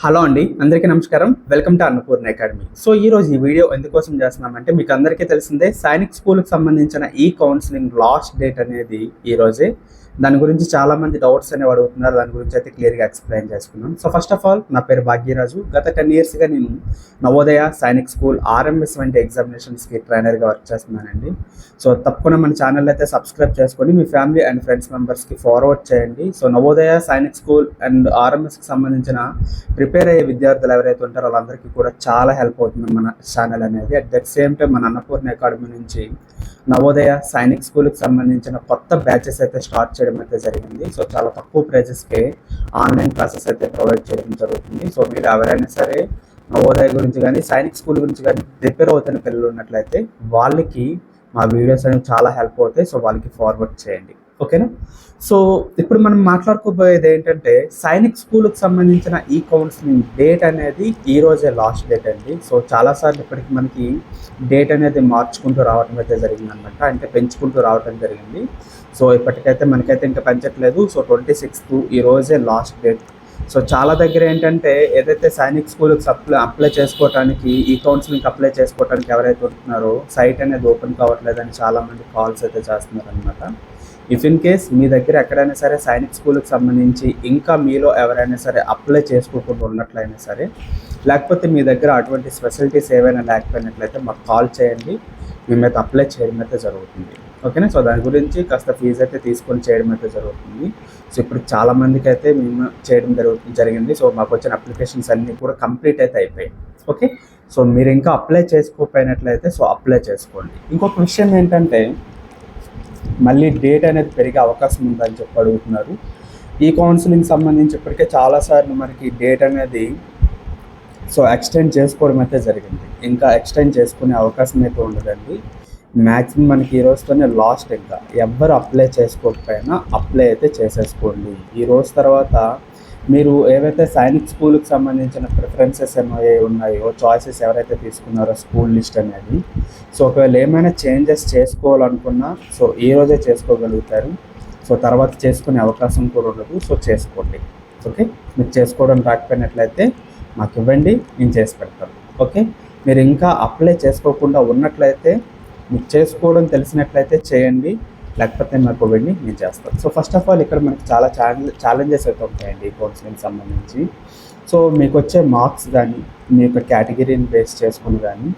Hello అండి, అందరికీ నమస్కారం. Welcome to Annapurna academy. So ఈరోజు ఈ వీడియో ఎందుకోసం చేస్తున్నామంటే, మీకు అందరికీ తెలిసిందే సైనిక్ స్కూల్కి సంబంధించిన ఈ కౌన్సిలింగ్ లాస్ట్ డేట్ అనేది ఈరోజే. దాని గురించి చాలామంది డౌట్స్ అనేవి అడుగుతున్నారు. దాని గురించి అయితే క్లియర్గా ఎక్స్ప్లెయిన్ చేసుకున్నాం. సో ఫస్ట్ ఆఫ్ ఆల్, నా పేరు భాగ్యరాజు. గత 10 yearsగా నేను నవోదయ, సైనిక్ స్కూల్, ఆర్ఎంఎస్ వంటి ఎగ్జామినేషన్స్కి ట్రైనర్గా వర్క్ చేస్తున్నానండి. సో తప్పకుండా మన ఛానల్ అయితే సబ్స్క్రైబ్ చేసుకొని మీ ఫ్యామిలీ అండ్ ఫ్రెండ్స్ మెంబర్స్కి ఫార్వర్డ్ చేయండి. So Navodaya, Sainik school and ఆర్ఎంఎస్కి సంబంధించిన ప్రిపేర్ అయ్యే విద్యార్థులు ఎవరైతే ఉంటారో వాళ్ళందరికీ కూడా చాలా హెల్ప్ అవుతుంది మన ఛానల్ అనేది. అట్ దట్ సేమ్ టైం మన అన్నపూర్ణ అకాడమీ నుంచి నవోదయ, సైనిక్ స్కూల్కి సంబంధించిన కొత్త బ్యాచెస్ అయితే స్టార్ట్ చేయడం అయితే జరిగింది. సో చాలా తక్కువ ప్రైజెస్కే ఆన్లైన్ క్లాసెస్ అయితే ప్రొవైడ్ చేయడం జరుగుతుంది. సో మీరు ఎవరైనా సరే నవోదయ గురించి కానీ సైనిక్ స్కూల్ గురించి కానీ ప్రిపేర్ అవుతున్న పిల్లలు ఉన్నట్లయితే వాళ్ళకి మా వీడియోస్ అనేవి చాలా హెల్ప్ అవుతాయి. సో వాళ్ళకి ఫార్వర్డ్ చేయండి, ఓకేనా. సో ఇప్పుడు మనం మాట్లాడుకోబోయేది ఏంటంటే, సైనిక్ స్కూల్కి సంబంధించిన ఈ కౌన్సిలింగ్ డేట్ అనేది ఈ రోజే లాస్ట్ డేట్ అండి. సో చాలాసార్లు ఇప్పటికి మనకి డేట్ అనేది మార్చుకుంటూ రావడం అయితే జరిగిందనమాట, అంటే పెంచుకుంటూ రావడం జరిగింది. సో ఇప్పటికైతే మనకైతే ఇంకా పెంచట్లేదు. సో 26th ఈ రోజే లాస్ట్ డేట్. సో చాలా దగ్గర ఏంటంటే, ఏదైతే సైనిక్ స్కూల్కి అప్లై చేసుకోవడానికి, ఈ కౌన్సిలింగ్కి అప్లై చేసుకోవడానికి ఎవరైతే ఉంటున్నారో సైట్ అనేది ఓపెన్ కావట్లేదని చాలామంది కాల్స్ అయితే చేస్తున్నారు అనమాట. ఇఫ్ ఇన్ కేస్ మీ దగ్గర ఎక్కడైనా సరే సైనిక్ స్కూల్కి సంబంధించి ఇంకా మీలో ఎవరైనా సరే అప్లై చేసుకోకుండా ఉన్నట్లయినా సరే, లేకపోతే మీ దగ్గర అటువంటి స్పెషాలిటీస్ ఏవైనా లేకపోయినట్లయితే మాకు కాల్ చేయండి. మేమైతే అప్లై చేయడం అయితే జరుగుతుంది, ఓకేనా. సో దాని గురించి కాస్త ఫీజు అయితే తీసుకొని చేయడం అయితే జరుగుతుంది. సో ఇప్పుడు చాలామందికి అయితే మేము చేయడం జరిగింది. సో మాకు వచ్చిన అప్లికేషన్స్ అన్నీ కూడా కంప్లీట్ అయితే అయిపోయాయి, ఓకే. సో మీరు ఇంకా అప్లై చేసుకోకపోయినట్లయితే సో అప్లై చేసుకోండి. ఇంకొక విషయం ఏంటంటే, మళ్ళీ డేట్ అనేది పెరిగే అవకాశం ఉందని చెప్పి అడుగుతున్నారు. ఈ కౌన్సిలింగ్ సంబంధించి ఇప్పటికే చాలాసార్లు మనకి డేట్ అనేది సో ఎక్స్టెండ్ చేసుకోవడం అయితే జరిగింది. ఇంకా ఎక్స్టెండ్ చేసుకునే అవకాశం అయితే ఉండదండి. మ్యాక్సిమం మనకి ఈ రోజుతోనే లాస్ట్. ఇంకా ఎవ్వరు అప్లై చేసుకోకపోయినా అప్లై అయితే చేసేసుకోండి. ఈ రోజు తర్వాత మీరు ఏవైతే సైనిక్ స్కూల్కి సంబంధించిన ప్రిఫరెన్సెస్ ఉన్నాయో, చాయిసెస్ ఎవరైతే తీసుకున్నారో స్కూల్ లిస్ట్ అనేది, సో ఒకవేళ ఏమైనా చేంజెస్ చేసుకోవాలనుకున్నా సో ఈ రోజే చేసుకోగలుగుతారు. సో తర్వాత చేసుకునే అవకాశం కూడా ఉండదు. సో చేసుకోండి, ఓకే. మీకు చేసుకోవడం రాకపోయినట్లయితే మాకు ఇవ్వండి, నేను చేసి పెడతాను, ఓకే. మీరు ఇంకా అప్లై చేసుకోకుండా ఉన్నట్లయితే, మీకు చేసుకోవడం తెలిసినట్లయితే చేయండి, లేకపోతే మాకు ఇవ్వండి, నేను చేస్తాను. సో ఫస్ట్ ఆఫ్ ఆల్ ఇక్కడ మనకి చాలా ఛాలెంజెస్ అయితే ఉంటాయండి ఈ కౌన్సిలింగ్ సంబంధించి. సో మీకు వచ్చే మార్క్స్ కానీ, మీ యొక్క కేటగిరీని బేస్ చేసుకుని కానీ,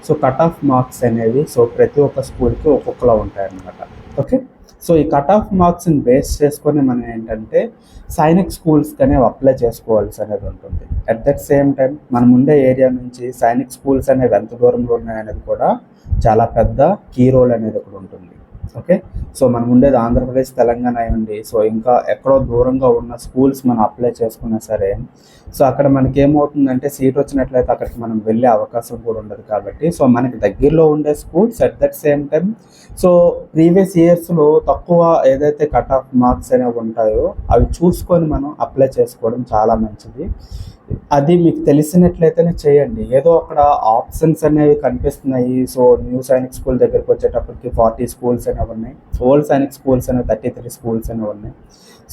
సో కట్ ఆఫ్ మార్క్స్ అనేవి సో ప్రతి ఒక్క స్కూల్కి ఒక్కొక్కలా ఉంటాయన్నమాట, ఓకే. సో ఈ కట్ ఆఫ్ మార్క్స్ని బేస్ చేసుకొని మనం ఏంటంటే సైనిక్ స్కూల్స్కి అనేవి అప్లై చేసుకోవాల్సి అనేది ఉంటుంది. అట్ దట్ సేమ్ టైం మనం ఉండే ఏరియా నుంచి సైనిక్ స్కూల్స్ అనేవి ఎంత దూరంలో ఉన్నాయనేది కూడా చాలా పెద్ద కీ రోల్ అనేది కూడా ఉంటుంది, ఓకే. సో మనం ఉండేది ఆంధ్రప్రదేశ్, తెలంగాణ అయ్యండి. సో ఇంకా ఎక్కడో దూరంగా ఉన్న స్కూల్స్ మనం అప్లై చేసుకున్నా సరే, సో అక్కడ మనకి ఏమవుతుందంటే సీట్ వచ్చినట్లయితే అక్కడికి మనం వెళ్ళే అవకాశం కూడా ఉండదు. కాబట్టి సో మనకి దగ్గరలో ఉండే schools at that same time so previous ఇయర్స్లో తక్కువ ఏదైతే కట్ ఆఫ్ మార్క్స్ అనేవి ఉంటాయో అవి చూసుకొని మనం అప్లై చేసుకోవడం చాలా మంచిది. అది మీకు తెలిసినట్లయితేనే చేయండి. ఏదో అక్కడ ఆప్షన్స్ అనేవి కనిపిస్తున్నాయి. సో న్యూ సైనిక్ స్కూల్ దగ్గరికి వచ్చేటప్పటికి 40 స్కూల్స్ అనేవి ఉన్నాయి, ఓల్డ్ సైనిక్ స్కూల్స్ అనేవి 33 స్కూల్స్ అనేవి ఉన్నాయి.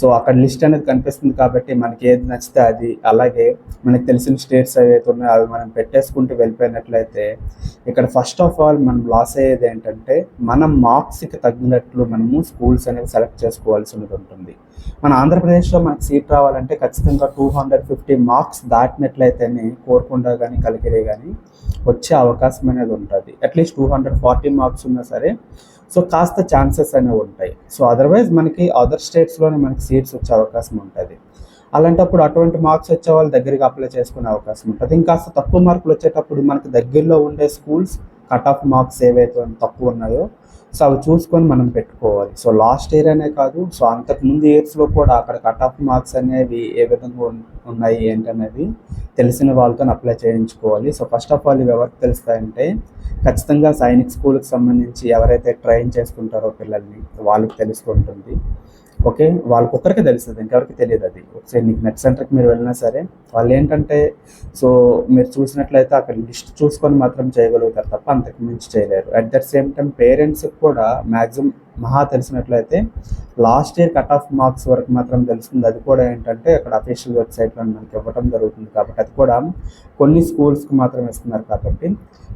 సో అక్కడ లిస్ట్ అనేది కనిపిస్తుంది కాబట్టి మనకి ఏది నచ్చితే అది, అలాగే మనకి తెలిసిన స్టేట్స్ ఏవైతే ఉన్నాయో అవి మనం పెట్టేసుకుంటూ వెళ్ళిపోయినట్లయితే, ఇక్కడ ఫస్ట్ ఆఫ్ ఆల్ మనం లాస్ అయ్యేది ఏంటంటే, మనం మార్క్స్కి తగ్గినట్లు మనము స్కూల్స్ అనేవి సెలెక్ట్ చేసుకోవాల్సి ఉంటుంది. మన ఆంధ్రప్రదేశ్లో మనకి సీట్ రావాలంటే ఖచ్చితంగా 250 మార్క్స్ దాటినట్లయితేనే కోరుకుండా కానీ కలికిరే కానీ వచ్చే అవకాశం అనేది ఉంటుంది. అట్లీస్ట్ 240 మార్క్స్ ఉన్నా సరే సో కాస్త ఛాన్సెస్ అనేవి ఉంటాయి. సో అదర్వైజ్ మనకి అదర్ స్టేట్స్లోనే మనకి సీట్స్ వచ్చే అవకాశం ఉంటుంది. అలాంటప్పుడు అటువంటి మార్క్స్ వచ్చే వాళ్ళు దగ్గరికి అప్లై చేసుకునే అవకాశం ఉంటుంది. ఇంకాస్త తక్కువ మార్కులు వచ్చేటప్పుడు మనకి దగ్గరలో ఉండే స్కూల్స్ కట్ ఆఫ్ మార్క్స్ ఏవైతే తక్కువ ఉన్నాయో సో అవి చూసుకొని మనం పెట్టుకోవాలి. సో లాస్ట్ ఇయర్ అనే కాదు, సో అంతకుముందు ఇయర్స్లో కూడా అక్కడ కట్ ఆఫ్ మార్క్స్ అనేవి ఏ విధంగా ఉన్నాయి ఏంటనేది తెలిసిన వాళ్ళతో అప్లై చేయించుకోవాలి. సో ఫస్ట్ ఆఫ్ ఆల్ ఇవి ఎవరికి తెలుస్తాయంటే, ఖచ్చితంగా సైనిక్ స్కూల్కి సంబంధించి ఎవరైతే ట్రైన్ చేసుకుంటారో పిల్లల్ని వాళ్ళకి తెలుస్తుంటుంది. ఓకే. వాళ్ళకొక్కరికే తెలుస్తది. ఇంకెవరికీ తెలీదు అది. ఒకసారి నీకు నెట్ సెంటర్‌కి మీరు వెళ్ళినా సరే, వాళ్ళేంటంటే సో, మీరు చూసినట్లయితే అక్కడ లిస్ట్ చూసుకొని మాత్రం చేయగలుగుతారు తప్ప అంతకు మించి చేయలేరు. అట్ ద సేమ్ టైమ్ పేరెంట్స్‌కి కూడా మాక్సిమం మహా తెలిసినట్లయితే last year cut off marks వరకు మాత్రం తెలుస్తుంది. అది కూడా ఏంటంటే అక్కడ అఫీషియల్ వెబ్‌సైట్‌లో మనకి ఇవ్వటం జరుగుతుంది కాబట్టి, అది కూడా కొన్ని స్కూల్స్‌కి మాత్రం ఇస్తున్నారు కాబట్టి,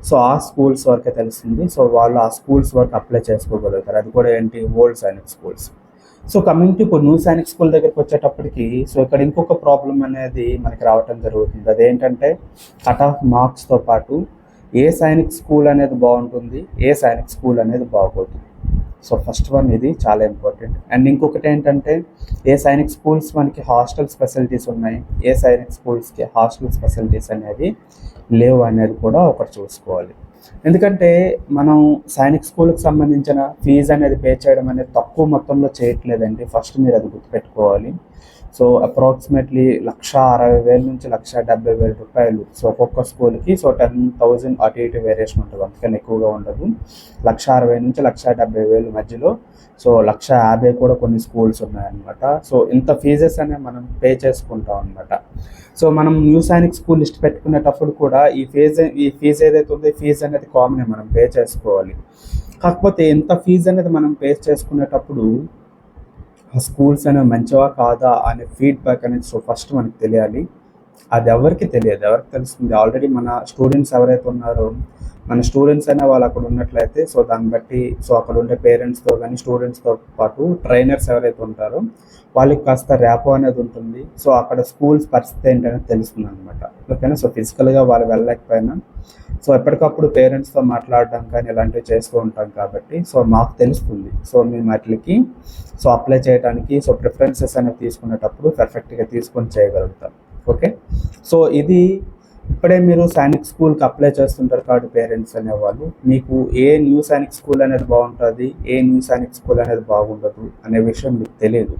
సో, ఆ స్కూల్స్ వరకే తెలుస్తుంది. సో, వాళ్ళు ఆ స్కూల్స్ వరకు అప్లై చేసుకోగలుగుతారు. అది కూడా ఏంటి old Sainik schools. So, coming to ఇప్పుడు న్యూ సైనిక్ స్కూల్ దగ్గరికొచ్చేటప్పటికి సో, ఇక్కడ ఇంకొక ప్రాబ్లమ్ అనేది మనకి రావటం జరుగుతుంది. అదేంటంటే కట్ ఆఫ్ మార్క్స్‌తో పాటు ఏ సైనిక్ స్కూల్ అనేది బావుంటుంది, ఏ సైనిక్ స్కూల్ అనేది బాగోదు. సో, ఫస్ట్ వన్ ఇది చాలా ఇంపార్టెంట్. అండ్ ఇంకొకటేంటంటే ఏ సైనిక్ స్కూల్స్ మనకి హాస్టల్ ఫెసిలిటీస్ ఉన్నాయి, ఏ సైనిక్ స్కూల్స్‌కి హాస్టల్ ఫెసిలిటీస్ అనేవి లేవు అనేది కూడా ఒకటి చూసుకోవాలి. ఎందుకంటే మనం సైనిక్ స్కూల్‌కి సంబంధించిన ఫీజ్ అనేది పే చేయడం అనేది తక్కువ మొత్తంలో చేయట్లేదండి. ఫస్ట్ మీరు అది గుర్తుపెట్టుకోవాలి. సో, అప్రాక్సిమేట్లీ 1,60,000 నుంచి 1,70,000 సో, ఒక్కొక్క స్కూల్‌కి సో, 10,000 అటు ఇటు వేరియేషన్ ఉంటుంది. అంతకన్నా ఎక్కువగా ఉండదు. 1,60,000 నుంచి 1,70,000 మధ్యలో సో, 1,50,000 కూడా కొన్ని స్కూల్స్ ఉన్నాయన్నమాట. సో, ఇంత ఫీజెస్ అనేవి మనం పే చేసుకుంటాం అనమాట. సో, మనం న్యూ సైనిక్ స్కూల్ లిస్ట్ పెట్టుకునేటప్పుడు కూడా ఈ ఫీజ్ ఏదైతే ఉందో ఈ ఫీజ్ అనేది కామనే మనం పే చేసుకోవాలి. కాకపోతే ఇంత ఫీజ్ అనేది మనం పే చేసుకునేటప్పుడు ఆ స్కూల్స్ అనేవి మంచివా కాదా అనే ఫీడ్‌బ్యాక్ అనేది సో, ఫస్ట్ మనకు తెలియాలి. అది ఎవరికీ తెలియదు. ఎవరికి తెలుస్తుంది? ఆల్రెడీ మన స్టూడెంట్స్ ఎవరైతే ఉన్నారో, మన స్టూడెంట్స్ అనే వాళ్ళు అక్కడ ఉన్నట్లయితే సో, దాన్ని బట్టి సో, అక్కడ ఉండే పేరెంట్స్‌తో గానీ, స్టూడెంట్స్‌తో పాటు ట్రైనర్స్ ఎవరైతే ఉంటారో వాళ్ళకి కాస్త ర్యాపో అనేది ఉంటుంది. సో, అక్కడ స్కూల్స్ పరిస్థితి ఏంటనేది తెలుస్తుందనమాట. ఓకేనా. సో, ఫిజికల్‌గా వాళ్ళు వెళ్ళలేకపోయినా సో, ఎప్పటికప్పుడు పేరెంట్స్‌తో మాట్లాడడం కానీ ఇలాంటివి చేస్తూ ఉంటాం కాబట్టి సో, మాకు తెలుస్తుంది. సో, మేము వాటిలకి సో, అప్లై చేయడానికి సో, ప్రిఫరెన్సెస్ అనేవి తీసుకునేటప్పుడు పర్ఫెక్ట్‌గా తీసుకొని చేయగలుగుతాం. ఓకే. సో, ఇది ఇప్పుడే మీరు సైనిక్ స్కూల్‌కి అప్లై చేస్తుంటారు కాబట్టి పేరెంట్స్ అనేవాళ్ళు మీకు ఏ న్యూ సైనిక్ స్కూల్ అనేది బాగుంటుంది, ఏ న్యూ సైనిక్ స్కూల్ అనేది బాగుండదు అనే విషయం మీకు తెలియదు.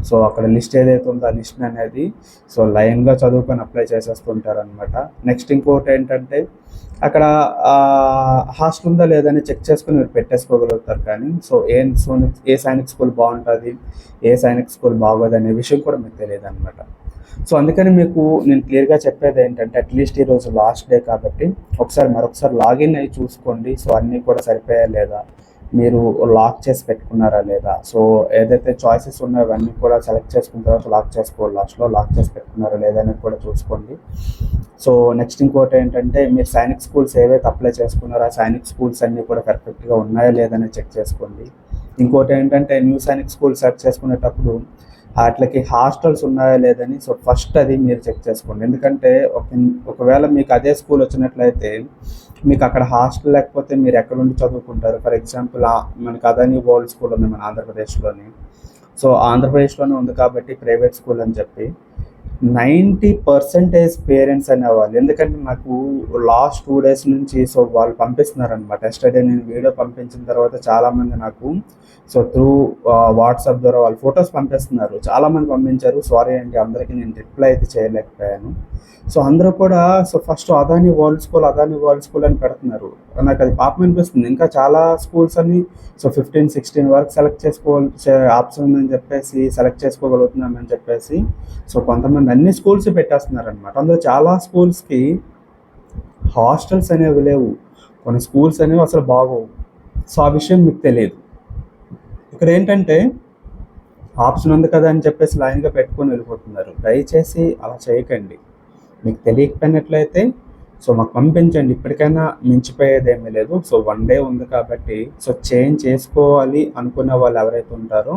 సో, అక్కడ లిస్ట్ ఏదైతే ఉందో ఆ లిస్ట్ అనేది సో, లైన్‌గా చదువుకొని అప్లై చేసేస్తుంటారనమాట. నెక్స్ట్ ఇంకోటి ఏంటంటే అక్కడ హాస్టల్ ఉందా లేదని చెక్ చేసుకొని మీరు పెట్టేసుకోగలుగుతారు. కానీ సో, ఏ సైనిక్ స్కూల్ బాగుంటుంది, ఏ సైనిక్ స్కూల్ బాగోదు అనే విషయం కూడా మీకు తెలియదనమాట. సో, అందుకని మీకు నేను క్లియర్‌గా చెప్పేది ఏంటంటే అట్‌లీస్ట్ ఈరోజు లాస్ట్ డే కాబట్టి మరొకసారి లాగిన్ అయ్యి చూసుకోండి. సో, అన్నీ కూడా సరిపోయాయా లేదా, మీరు లాక్ చేసి పెట్టుకున్నారా లేదా, సో, ఏదైతే చాయిసెస్ ఉన్నాయో అవన్నీ కూడా సెలెక్ట్ చేసుకున్న తర్వాత లాక్ చేసుకోవాలి. లాస్ట్‌లో లాక్ చేసి పెట్టుకున్నారా లేదా అనేది కూడా చూసుకోండి. సో, నెక్స్ట్ ఇంకోటి ఏంటంటే మీరు సైనిక్ స్కూల్స్ ఏవైతే అప్లై చేసుకున్నారో ఆ సైనిక్ స్కూల్స్ అన్నీ కూడా పర్ఫెక్ట్‌గా ఉన్నాయా లేదని చెక్ చేసుకోండి. ఇంకోటి ఏంటంటే న్యూ సైనిక్ స్కూల్ సెర్చ్ చేసుకునేటప్పుడు ఆట్లకి హాస్టల్స్ ఉన్నాయా లేదని సో, ఫస్ట్ అది మీరు చెక్ చేసుకోండి. ఎందుకంటే ఒకవేళ మీకు అదే స్కూల్ వచ్చినట్లయితే మీకు అక్కడ హాస్టల్ లేకపోతే మీరు ఎక్కడుండి చదువుకుంటారు. ఫర్ ఎగ్జాంపుల్ మనకి అదాని వరల్డ్ స్కూల్ ఉంది మన ఆంధ్రప్రదేశ్‌లోని. సో, ఆంధ్రప్రదేశ్‌లోనే ఉంది కాబట్టి ప్రైవేట్ స్కూల్ అని చెప్పి 90% పేరెంట్స్ అనేవాళ్ళు. ఎందుకంటే నాకు లాస్ట్ 2 డేస్ నుంచి సో, వాళ్ళు పంపిస్తున్నారనమాట. ఎస్టర్డే నేను వీడియో పంపించిన తర్వాత చాలామంది నాకు సో, త్రూ వాట్సాప్ ద్వారా వాళ్ళు ఫొటోస్ పంపిస్తున్నారు. చాలామంది పంపించారు. సారీ అండి, అందరికీ నేను రిప్లై అయితే చేయలేకపోయాను. సో, అందరూ కూడా so, first Adani world school అని పెడుతున్నారు. నాకు అది పాపం అనిపిస్తుంది. ఇంకా చాలా స్కూల్స్ అన్ని సో, 15, 16 వరకు సెలెక్ట్ ఆప్షన్ ఉందని చెప్పేసి సెలెక్ట్ చేసుకోగలుగుతున్నామని చెప్పేసి సో, కొంతమంది అన్ని స్కూల్స్ పెట్టేస్తున్నారనమాట. అందులో చాలా స్కూల్స్‌కి హాస్టల్స్ అనేవి లేవు. కొన్ని స్కూల్స్ అనేవి అసలు బాగోవు. సో, ఆ విషయం మీకు తెలీదు. ఇక్కడ ఏంటంటే ఆప్షన్ ఉంది కదా అని చెప్పేసి లైన్‌గా పెట్టుకొని వెళ్ళిపోతున్నారు. దయచేసి అలా చేయకండి. మీకు తెలియకపోయినట్లయితే సో, మాకు పంపించండి. ఇప్పటికైనా మించిపోయేదేమీ లేదు. సో, 1 డే ఉంది కాబట్టి సో, చేంజ్ చేసుకోవాలి అనుకునే వాళ్ళు ఎవరైతే ఉంటారో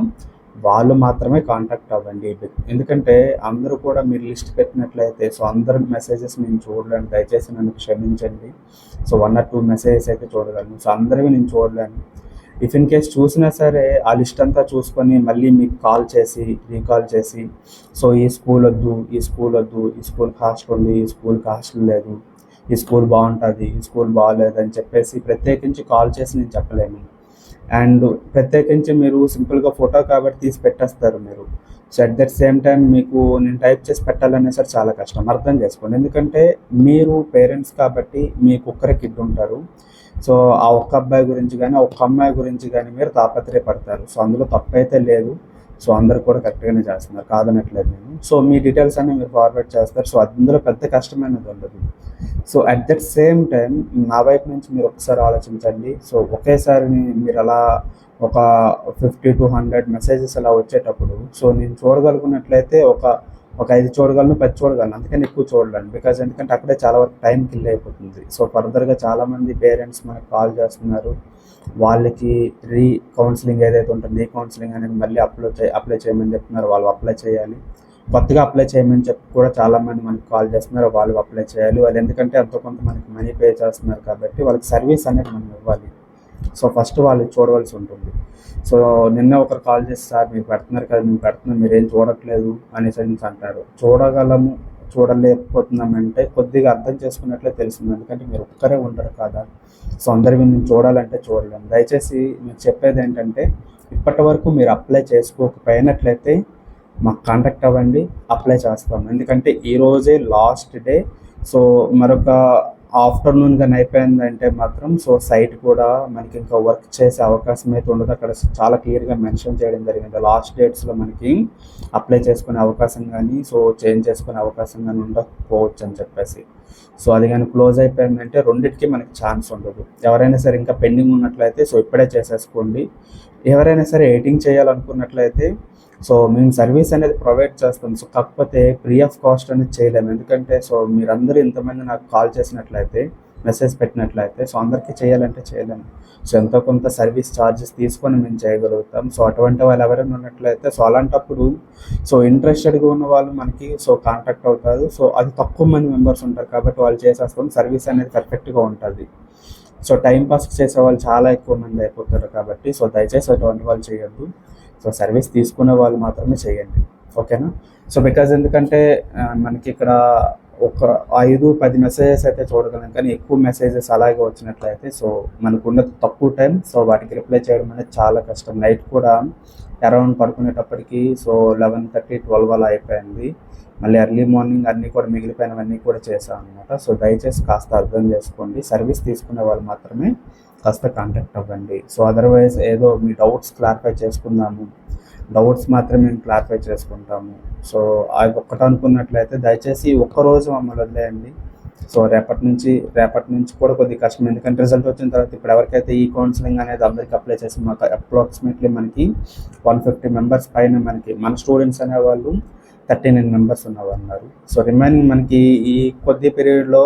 వాళ్ళు మాత్రమే కాంటాక్ట్ అవ్వండి. ఎందుకంటే అందరూ కూడా మీరు లిస్ట్ పెట్టినట్లయితే సో, అందరి మెసేజెస్ నేను చూడలేను. దయచేసి నన్ను క్షమించండి. సో, 1 or 2 మెసేజెస్ అయితే చూడగలను. సో, అందరివి నేను చూడలేను. ఇఫ్ ఇన్ కేస్ చూసినా సరే ఆ లిస్ట్ అంతా చూసుకొని మళ్ళీ మీకు రీకాల్ చేసి సో, ఈ స్కూల్ వద్దు, ఈ స్కూల్‌కి హాస్టల్ ఉంది, ఈ స్కూల్‌కి హాస్టల్ లేదు, ఈ స్కూల్ బాగుంటుంది, ఈ స్కూల్ బాగోలేదని చెప్పేసి ప్రత్యేకించి కాల్ చేసి నేను చెప్పలేను. అండ్ ప్రత్యేకించి మీరు సింపుల్‌గా ఫోటో కాబట్టి తీసి పెట్టేస్తారు మీరు. So, at that same time మీకు నేను టైప్ చేసి పెట్టాలన్నా సరే చాలా కష్టం. అర్థం చేసుకోండి. ఎందుకంటే మీరు పేరెంట్స్ కాబట్టి మీకు ఒక్కరే కిడ్ ఉంటారు. సో, ఆ ఒక్క అబ్బాయి గురించి గానీ, ఆ ఒక్క అమ్మాయి గురించి గానీ మీరు తాపత్రయపడతారు. సో, అందులో తప్పైతే లేదు. సో అందరూ కూడా కరెక్ట్గానే చేస్తున్నారు, కాదనట్లేదు నేను. సో మీ డీటెయిల్స్ అన్నీ మీరు ఫార్వర్డ్ చేస్తారు. సో అందులో పెద్ద కష్టమైనది ఉండదు. So at that same time నా వైపు నుంచి మీరు ఒకసారి ఆలోచించండి. సో ఒకేసారి మీరు అలా ఒక 50 to 100 మెసేజెస్ అలా వచ్చేటప్పుడు సో నేను చూడగలుగున్నట్లయితే ఒక 5 చూడగలను, 10 చూడగలను, అందుకని ఎక్కువ చూడలేను. బికాజ్ ఎందుకంటే అక్కడే చాలా వరకు టైం కిల్ అయిపోతుంది. సో ఫర్దర్గా చాలామంది పేరెంట్స్ మనకు కాల్ చేస్తున్నారు, వాళ్ళకి కౌన్సిలింగ్ ఏదైతే ఉంటుందో ఈ కౌన్సిలింగ్ అనేది మళ్ళీ అప్లై చేయమని చెప్తున్నారు, వాళ్ళు అప్లై చేయాలి. కొత్తగా అప్లై చేయమని చెప్పి కూడా చాలామంది మనకి కాల్ చేస్తున్నారు, వాళ్ళు అప్లై చేయాలి. వాళ్ళు ఎందుకంటే ఎంతో కొంత మనకి మనీ పే చేస్తున్నారు కాబట్టి వాళ్ళకి సర్వీస్ అనేది మనం ఇవ్వాలి. సో ఫస్ట్ వాళ్ళు చూడవలసి ఉంటుంది. సో నిన్న ఒకరు కాల్ చేసి, సార్ మీరు పెడుతున్నారు కదా, మేము పెడుతున్నాం, మీరేం చూడట్లేదు అనేసి అంటారు. చూడలేకపోతున్నామంటే కొద్దిగా అర్థం చేసుకున్నట్లే తెలిసింది, ఎందుకంటే మీరు ఒక్కరే ఉంటారు కదా. సో అందరివి నేను చూడాలంటే చూడలేము. దయచేసి మీకు చెప్పేది ఏంటంటే, ఇప్పటి వరకు మీరు అప్లై చేసుకోకపోయినట్లయితే మాకు కాంటాక్ట్ అవ్వండి, అప్లై చేస్తాము. ఎందుకంటే ఈరోజే లాస్ట్ డే. సో మరొక ఆఫ్టర్నూన్ కానీ అయిపోయిందంటే మాత్రం సో సైట్ కూడా మనకి ఇంకా వర్క్ చేసే అవకాశం అయితే ఉండదు. అక్కడ చాలా క్లియర్గా మెన్షన్ చేయడం జరిగింది, లాస్ట్ డేట్స్లో మనకి అప్లై చేసుకునే అవకాశం కానీ సో చేంజ్ చేసుకునే అవకాశం కానీ ఉండకపోవచ్చు అని చెప్పేసి. సో అది కానీ క్లోజ్ అయిపోయిందంటే రెండింటికి మనకి ఛాన్స్ ఉండదు. ఎవరైనా సరే ఇంకా పెండింగ్ ఉన్నట్లయితే సో ఇప్పుడే చేసేసుకోండి. ఎవరైనా సరే ఎడిటింగ్ చేయాలనుకున్నట్లయితే సో మేము సర్వీస్ అనేది ప్రొవైడ్ చేస్తాం. సో కాకపోతే ఫ్రీ ఆఫ్ కాస్ట్ అనేది చేయలేము. ఎందుకంటే సో మీరందరూ ఇంతమంది నాకు కాల్ చేసినట్లయితే, మెసేజ్ పెట్టినట్లయితే సో అందరికీ చేయాలంటే చేయలేము. సో ఎంతో కొంత సర్వీస్ ఛార్జెస్ తీసుకొని మేము చేయగలుగుతాం. సో అటువంటి వాళ్ళు ఎవరైనా ఉన్నట్లయితే సో అలాంటప్పుడు సో ఇంట్రెస్టెడ్గా ఉన్న వాళ్ళు మనకి సో కాంటాక్ట్ అవుతారు. సో అది తక్కువ మంది మెంబర్స్ ఉంటారు కాబట్టి వాళ్ళు చేసేస్తాం, సర్వీస్ అనేది పర్ఫెక్ట్గా ఉంటుంది. సో టైం పాస్ చేసే వాళ్ళు చాలా ఎక్కువ మంది అయిపోతారు కాబట్టి సో దయచేసి అటువంటి వాళ్ళు చేయొద్దు. సో సర్వీస్ తీసుకునే వాళ్ళు మాత్రమే చేయండి, ఓకేనా. సో బికాజ్ ఎందుకంటే మనకి ఇక్కడ ఒక 5-10 మెసేజెస్ అయితే చూడగలం, కానీ ఎక్కువ మెసేజెస్ అలాగే వచ్చినట్లయితే సో మనకు ఉన్నది తక్కువ టైం. సో వాటికి రిప్లై చేయడం అనేది చాలా కష్టం. నైట్ కూడా అరౌండ్ పడుకునేటప్పటికి సో 11:30-12 అలా అయిపోయింది. మళ్ళీ ఎర్లీ మార్నింగ్ అన్నీ కూడా మిగిలిపోయినవన్నీ కూడా చేశాను అనమాట. సో దయచేసి కాస్త అర్థం చేసుకోండి, సర్వీస్ తీసుకునే వాళ్ళు మాత్రమే కాస్త కాంటాక్ట్ అవ్వండి. సో అదర్వైజ్ ఏదో మీ డౌట్స్ క్లారిఫై చేసుకుందాము, డౌట్స్ మాత్రమే మేము క్లారిఫై చేసుకుంటాము, సో అది ఒక్కటి అనుకున్నట్లయితే దయచేసి ఒక్కరోజు మమ్మల్ని వదిలేయండి. సో రేపటి నుంచి కూడా కొద్దిగా కష్టం, ఎందుకంటే రిజల్ట్ వచ్చిన తర్వాత ఇప్పుడు ఎవరికైతే ఈ కౌన్సిలింగ్ అనేది అందరికీ అప్లై చేసి మాకు అప్రాక్సిమేట్లీ మనకి 150 మెంబర్స్ పైన మనకి మన స్టూడెంట్స్ అనేవాళ్ళు 39 మెంబర్స్ ఉన్నవారు. సో రిమైనింగ్ మనకి ఈ కొద్ది పీరియడ్లో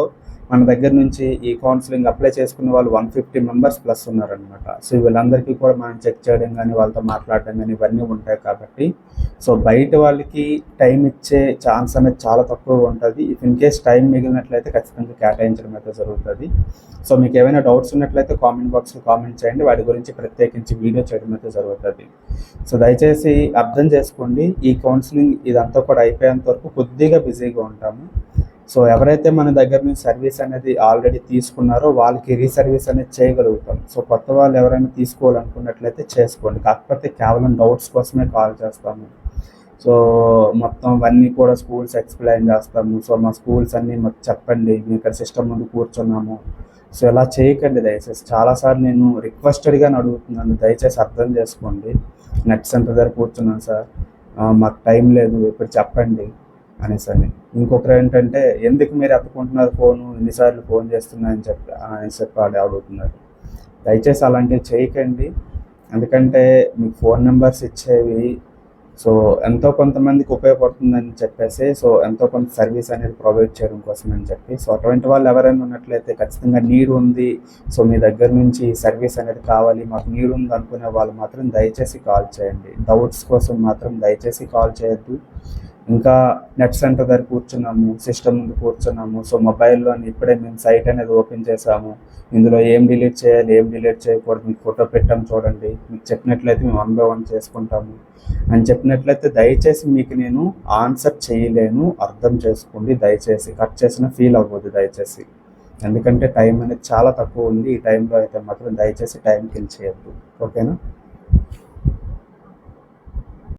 మన దగ్గర నుంచి ఈ కౌన్సిలింగ్ అప్లై చేసుకున్న వాళ్ళు 150 మెంబర్స్ ప్లస్ ఉన్నారనమాట. సో వీళ్ళందరికీ కూడా మనం చెక్ చేయడం కానీ వాళ్ళతో మాట్లాడడం కానీ ఇవన్నీ ఉంటాయి కాబట్టి సో బయట వాళ్ళకి టైం ఇచ్చే ఛాన్స్ అనేది చాలా తక్కువ ఉంటుంది. ఇఫ్ ఇన్ కేస్ టైం మిగిలినట్లయితే ఖచ్చితంగా కేటాయించడం అయితే జరుగుతుంది. సో మీకు ఏమైనా డౌట్స్ ఉన్నట్లయితే కామెంట్ బాక్స్లో కామెంట్ చేయండి, వాటి గురించి ప్రత్యేకించి వీడియో చేయడం అయితే జరుగుతుంది. సో దయచేసి అర్థం చేసుకోండి, ఈ కౌన్సిలింగ్ ఇదంతా కూడా అయిపోయేంత వరకు కొద్దిగా బిజీగా ఉంటాము. సో ఎవరైతే మన దగ్గర నుంచి సర్వీస్ అనేది ఆల్రెడీ తీసుకున్నారో వాళ్ళకి రీసర్వీస్ అనేది చేయగలుగుతాం. సో కొత్త వాళ్ళు ఎవరైనా తీసుకోవాలనుకున్నట్లయితే చేసుకోండి, కాకపోతే కేవలం డౌట్స్ కోసమే కాల్ చేస్తాము. సో మొత్తం అన్నీ కూడా స్కూల్స్ ఎక్స్ప్లెయిన్ చేస్తాము. సో మా స్కూల్స్ అన్నీ మాకు చెప్పండి, మేము ఇక్కడ సిస్టమ్ ముందు కూర్చున్నాము. సో ఇలా చేయకండి దయచేసి. చాలాసార్లు నేను రిక్వెస్టెడ్గానే అడుగుతున్నాను, దయచేసి అర్థం చేసుకోండి. నెట్ సెంటర్ దగ్గర కూర్చున్నాను సార్, మాకు టైం లేదు, ఇప్పుడు చెప్పండి అనేసి అని. ఇంకొకరు ఏంటంటే, ఎందుకు మీరు ఎత్తుకుంటున్నారు ఫోను, ఎన్నిసార్లు ఫోన్ చేస్తున్నారని చెప్పి వాళ్ళు అడుగుతున్నారు. దయచేసి అలాంటివి చేయకండి, ఎందుకంటే మీకు ఫోన్ నెంబర్స్ ఇచ్చేవి సో ఎంతో కొంతమందికి ఉపయోగపడుతుందని చెప్పేసి సో ఎంతో కొంత సర్వీస్ అనేది ప్రొవైడ్ చేయడం కోసం అని చెప్పి. సో అటువంటి వాళ్ళు ఎవరైనా ఉన్నట్లయితే ఖచ్చితంగా నీడ్ ఉంది, సో మీ దగ్గర నుంచి సర్వీస్ అనేది కావాలి, మాకు నీడ్ ఉంది అనుకునే వాళ్ళు మాత్రం దయచేసి కాల్ చేయండి. డౌట్స్ కోసం మాత్రం దయచేసి కాల్ చేయొద్దు. ఇంకా నెట్ సెంటర్ దగ్గర కూర్చున్నాము, సిస్టమ్ ముందు కూర్చున్నాము, సో మొబైల్లో ఇప్పుడే మేము సైట్ అనేది ఓపెన్ చేసాము, ఇందులో ఏం డిలీట్ చేయాలి ఏం డిలీట్ చేయకూడదు మీకు ఫోటో పెట్టాము చూడండి, మీకు చెప్పినట్లయితే మేము 1 by 1 చేసుకుంటాము అని చెప్పినట్లయితే దయచేసి మీకు నేను ఆన్సర్ చేయలేను, అర్థం చేసుకోండి. దయచేసి కట్ చేసిన ఫీల్ అవ్వద్దు దయచేసి, ఎందుకంటే టైం అనేది చాలా తక్కువ ఉంది. ఈ టైంలో అయితే మాత్రం దయచేసి టైం కిల్ చేయొద్దు, ఓకేనా.